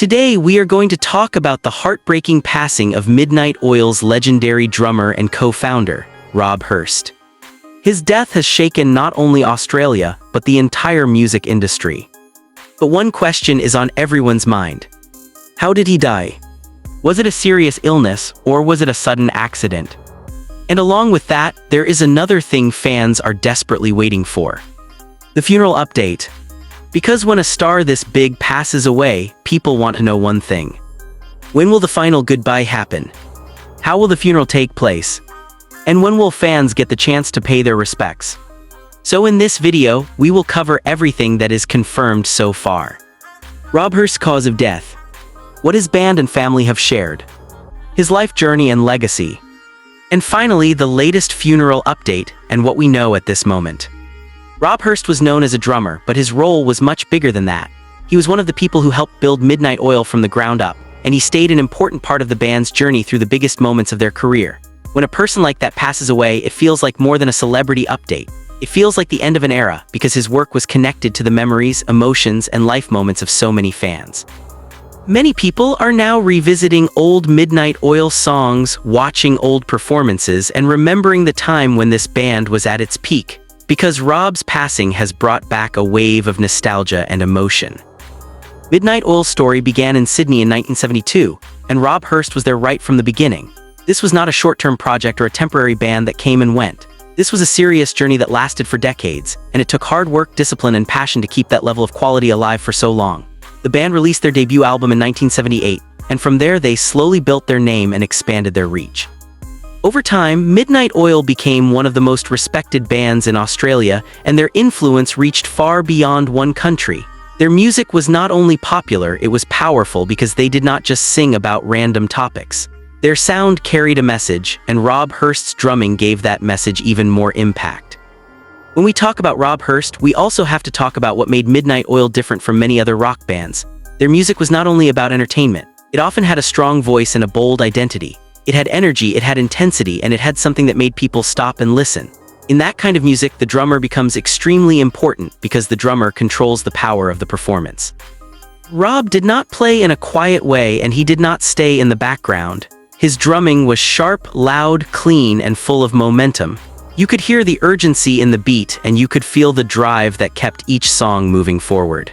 Today we are going to talk about the heartbreaking passing of Midnight Oil's legendary drummer and co-founder, Rob Hirst. His death has shaken not only Australia, but the entire music industry. But one question is on everyone's mind. How did he die? Was it a serious illness, or was it a sudden accident? And along with that, there is another thing fans are desperately waiting for. The funeral update. Because when a star this big passes away, people want to know one thing. When will the final goodbye happen? How will the funeral take place? And when will fans get the chance to pay their respects? So in this video, we will cover everything that is confirmed so far. Rob Hirst's cause of death. What his band and family have shared. His life journey and legacy. And finally, the latest funeral update and what we know at this moment. Rob Hirst was known as a drummer, but his role was much bigger than that. He was one of the people who helped build Midnight Oil from the ground up, and he stayed an important part of the band's journey through the biggest moments of their career. When a person like that passes away, it feels like more than a celebrity update. It feels like the end of an era, because his work was connected to the memories, emotions, and life moments of so many fans. Many people are now revisiting old Midnight Oil songs, watching old performances, and remembering the time when this band was at its peak, because Rob's passing has brought back a wave of nostalgia and emotion. Midnight Oil's story began in Sydney in 1972, and Rob Hirst was there right from the beginning. This was not a short-term project or a temporary band that came and went. This was a serious journey that lasted for decades, and it took hard work, discipline, and passion to keep that level of quality alive for so long. The band released their debut album in 1978, and from there they slowly built their name and expanded their reach. Over time, Midnight Oil became one of the most respected bands in Australia, and their influence reached far beyond one country. Their music was not only popular, it was powerful because they did not just sing about random topics. Their sound carried a message, and Rob Hirst's drumming gave that message even more impact. When we talk about Rob Hirst, we also have to talk about what made Midnight Oil different from many other rock bands. Their music was not only about entertainment. It often had a strong voice and a bold identity. It had energy, it had intensity, and it had something that made people stop and listen. In that kind of music, the drummer becomes extremely important because the drummer controls the power of the performance. Rob did not play in a quiet way, and he did not stay in the background. His drumming was sharp, loud, clean, and full of momentum. You could hear the urgency in the beat, and you could feel the drive that kept each song moving forward.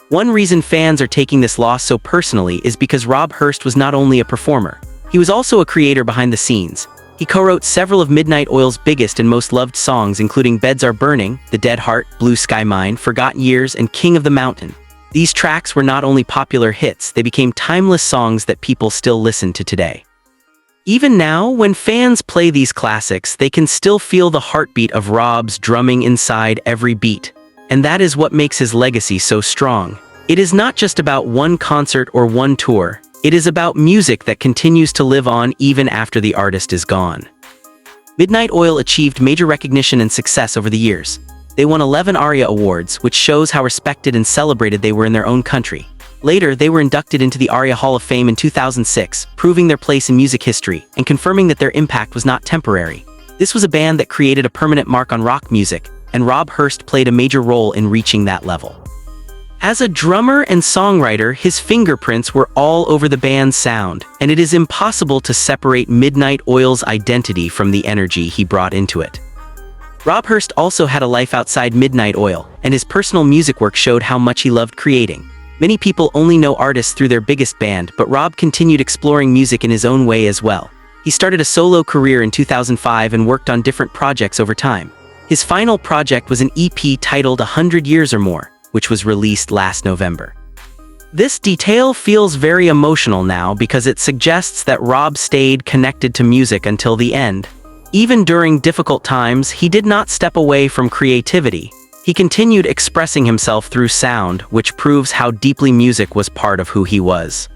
One reason fans are taking this loss so personally is because Rob Hirst was not only a performer, he was also a creator behind the scenes. He co-wrote several of Midnight Oil's biggest and most loved songs, including Beds Are Burning, The Dead Heart, Blue Sky Mine, Forgotten Years, and King of the Mountain. These tracks were not only popular hits, they became timeless songs that people still listen to today. Even now, when fans play these classics, they can still feel the heartbeat of Rob's drumming inside every beat. And that is what makes his legacy so strong. It is not just about one concert or one tour. It is about music that continues to live on even after the artist is gone. Midnight Oil achieved major recognition and success over the years. They won 11 ARIA Awards, which shows how respected and celebrated they were in their own country. Later, they were inducted into the ARIA Hall of Fame in 2006, proving their place in music history and confirming that their impact was not temporary. This was a band that created a permanent mark on rock music, and Rob Hirst played a major role in reaching that level. As a drummer and songwriter, his fingerprints were all over the band's sound, and it is impossible to separate Midnight Oil's identity from the energy he brought into it. Rob Hirst also had a life outside Midnight Oil, and his personal music work showed how much he loved creating. Many people only know artists through their biggest band, but Rob continued exploring music in his own way as well. He started a solo career in 2005 and worked on different projects over time. His final project was an EP titled 100 Years or More, which was released last November. This detail feels very emotional now because it suggests that Rob stayed connected to music until the end. Even during difficult times, he did not step away from creativity. He continued expressing himself through sound, which proves how deeply music was part of who he was.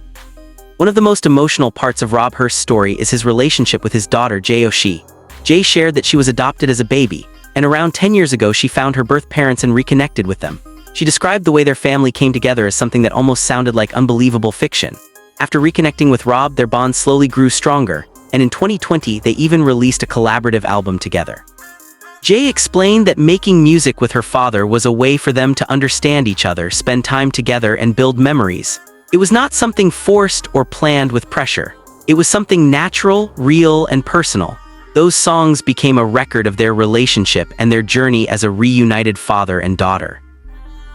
One of the most emotional parts of Rob Hirst's story is his relationship with his daughter, Jay O'Shea. Jay shared that she was adopted as a baby, and around 10 years ago she found her birth parents and reconnected with them. She described the way their family came together as something that almost sounded like unbelievable fiction. After reconnecting with Rob, their bond slowly grew stronger, and in 2020 they even released a collaborative album together. Jay explained that making music with her father was a way for them to understand each other, spend time together, and build memories. It was not something forced or planned with pressure. It was something natural, real, and personal. Those songs became a record of their relationship and their journey as a reunited father and daughter.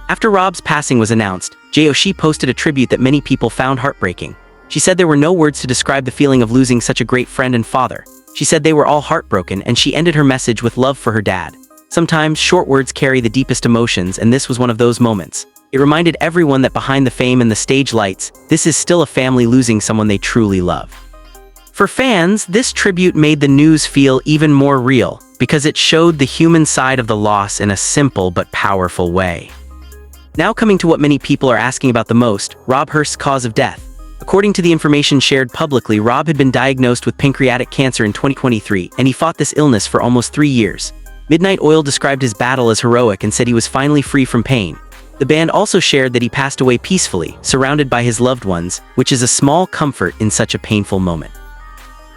After Rob's passing was announced, Joshi posted a tribute that many people found heartbreaking. She said there were no words to describe the feeling of losing such a great friend and father. She said they were all heartbroken, and she ended her message with love for her dad. Sometimes, short words carry the deepest emotions, and this was one of those moments. It reminded everyone that behind the fame and the stage lights, this is still a family losing someone they truly love. For fans, this tribute made the news feel even more real, because it showed the human side of the loss in a simple but powerful way. Now coming to what many people are asking about the most, Rob Hirst's cause of death. According to the information shared publicly, Rob had been diagnosed with pancreatic cancer in 2023, and he fought this illness for almost 3 years. Midnight Oil described his battle as heroic and said he was finally free from pain. The band also shared that he passed away peacefully, surrounded by his loved ones, which is a small comfort in such a painful moment.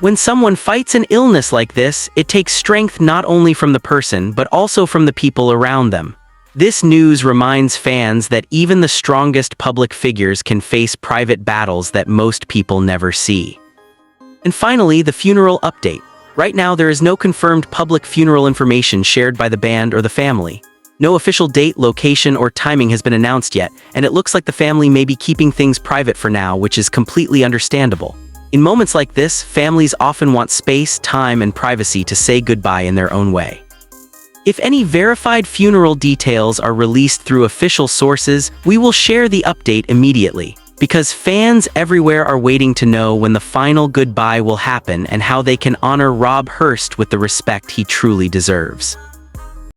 When someone fights an illness like this, it takes strength not only from the person, but also from the people around them. This news reminds fans that even the strongest public figures can face private battles that most people never see. And finally, the funeral update. Right now, there is no confirmed public funeral information shared by the band or the family. No official date, location, or timing has been announced yet, and it looks like the family may be keeping things private for now, which is completely understandable. In moments like this, families often want space, time, and privacy to say goodbye in their own way. If any verified funeral details are released through official sources, we will share the update immediately, because fans everywhere are waiting to know when the final goodbye will happen and how they can honor Rob Hirst with the respect he truly deserves.